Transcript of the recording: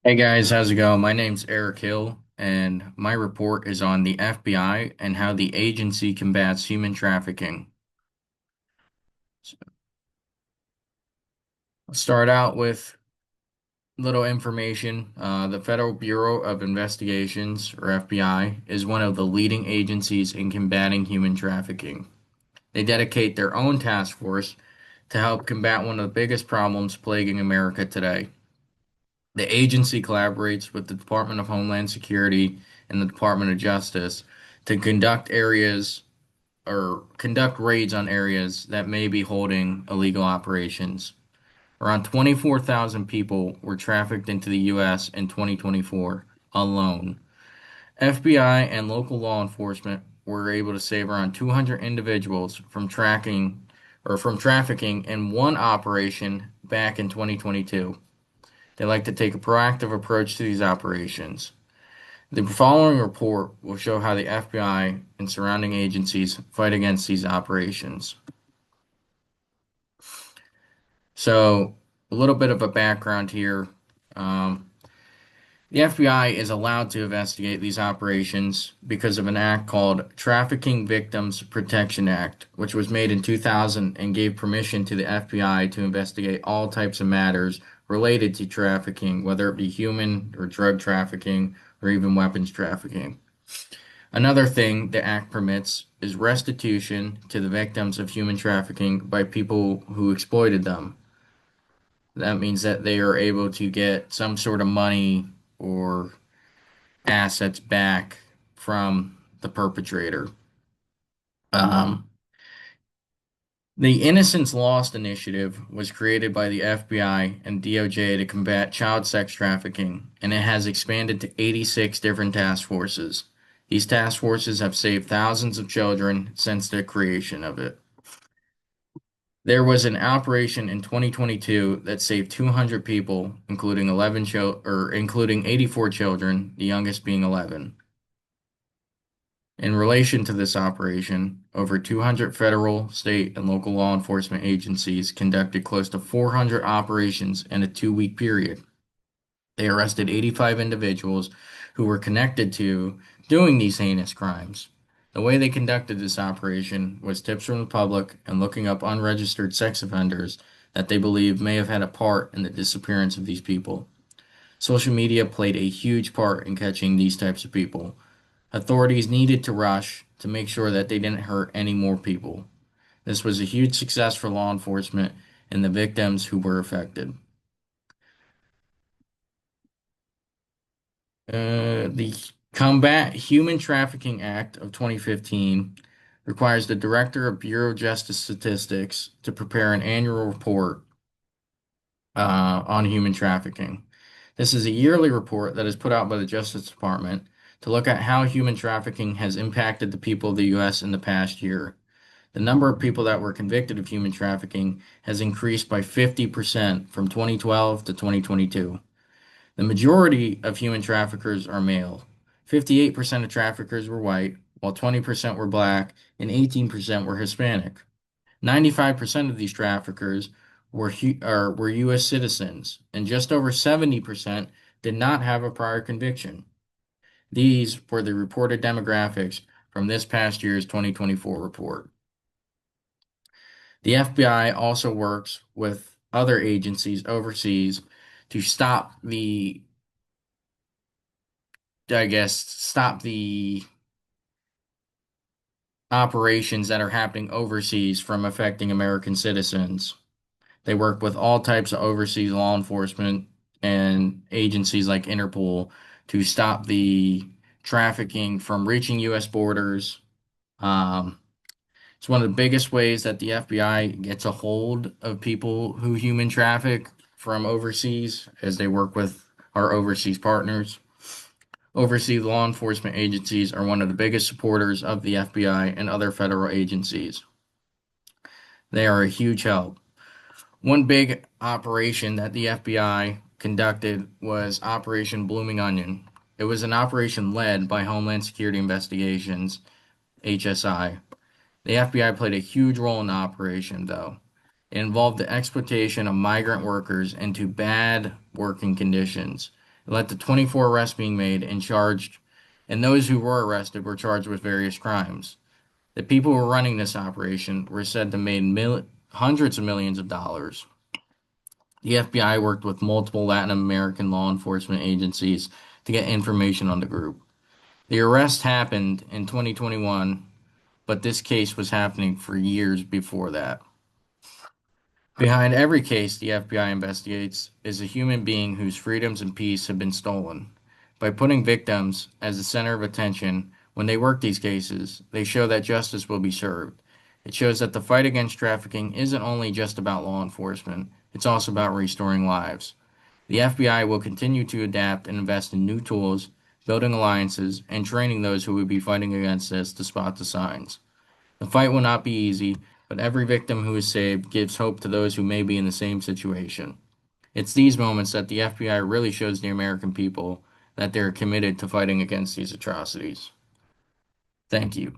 Hey guys, how's it going? My name's Eric Hill, and my report is on the FBI and how the agency combats human trafficking. So I'll start out with little information. The Federal Bureau of Investigations, or FBI, is one of the leading agencies in combating human trafficking. They dedicate their own task force to help combat one of the biggest problems plaguing America today. The agency collaborates with the Department of Homeland Security and the Department of Justice to conduct raids on areas that may be holding illegal operations. Around 24,000 people were trafficked into the U.S. in 2024 alone. FBI and local law enforcement were able to save around 200 individuals from trafficking in one operation back in 2022. They like to take a proactive approach to these operations. The following report will show how the FBI and surrounding agencies fight against these operations. So, a little bit of a background here. Um, the FBI is allowed to investigate these operations because of an act called Trafficking Victims Protection Act, which was made in 2000 and gave permission to the FBI to investigate all types of matters related to trafficking, whether it be human or drug trafficking or even weapons trafficking. Another thing the act permits is restitution to the victims of human trafficking by people who exploited them. That means that they are able to get some sort of money or assets back from the perpetrator. Um, the Innocence Lost initiative was created by the FBI and DOJ to combat child sex trafficking, and it has expanded to 86 different task forces. These task forces have saved thousands of children since the creation of it. There was an operation in 2022 that saved 200 people, including 84 children, the youngest being 11. In relation to this operation, over 200 federal, state, and local law enforcement agencies conducted close to 400 operations in a 2-week period. They arrested 85 individuals who were connected to doing these heinous crimes. The way they conducted this operation was tips from the public and looking up unregistered sex offenders that they believed may have had a part in the disappearance of these people. Social media played a huge part in catching these types of people. Authorities needed to rush to make sure that they didn't hurt any more people. This was a huge success for law enforcement and the victims who were affected. The Combat Human Trafficking Act of 2015 requires the Director of Bureau of Justice Statistics to prepare an annual report on human trafficking. This is a yearly report that is put out by the Justice Department to look at how human trafficking has impacted the people of the U.S. in the past year. The number of people that were convicted of human trafficking has increased by 50% from 2012 to 2022. The majority of human traffickers are male. 58% of traffickers were white, while 20% were black and 18% were Hispanic. 95% of these traffickers were U.S. citizens, and just over 70% did not have a prior conviction. These were the reported demographics from this past year's 2024 report. The FBI also works with other agencies overseas to stop the operations that are happening overseas from affecting American citizens. They work with all types of overseas law enforcement and agencies like Interpol to stop the trafficking from reaching U.S. borders. Um, it's one of the biggest ways that the FBI gets a hold of people who human traffic from overseas as they work with our overseas partners. Overseas law enforcement agencies are one of the biggest supporters of the FBI and other federal agencies. They are a huge help. One big operation that the FBI conducted was Operation Blooming Onion. It was an operation led by Homeland Security Investigations, HSI. The FBI played a huge role in the operation, though. It involved the exploitation of migrant workers into bad working conditions. It led to 24 arrests being made and charged, and those who were arrested were charged with various crimes. The people who were running this operation were said to have made hundreds of millions of dollars. The FBI worked with multiple Latin American law enforcement agencies to get information on the group. The arrest happened in 2021, but this case was happening for years before that. Behind every case the FBI investigates is a human being whose freedoms and peace have been stolen. By putting victims as the center of attention when they work these cases, they show that justice will be served. It shows that the fight against trafficking isn't only just about law enforcement, it's also about restoring lives. The FBI will continue to adapt and invest in new tools, building alliances, and training those who will be fighting against this to spot the signs. The fight will not be easy, but every victim who is saved gives hope to those who may be in the same situation. It's these moments that the FBI really shows the American people that they're committed to fighting against these atrocities. Thank you.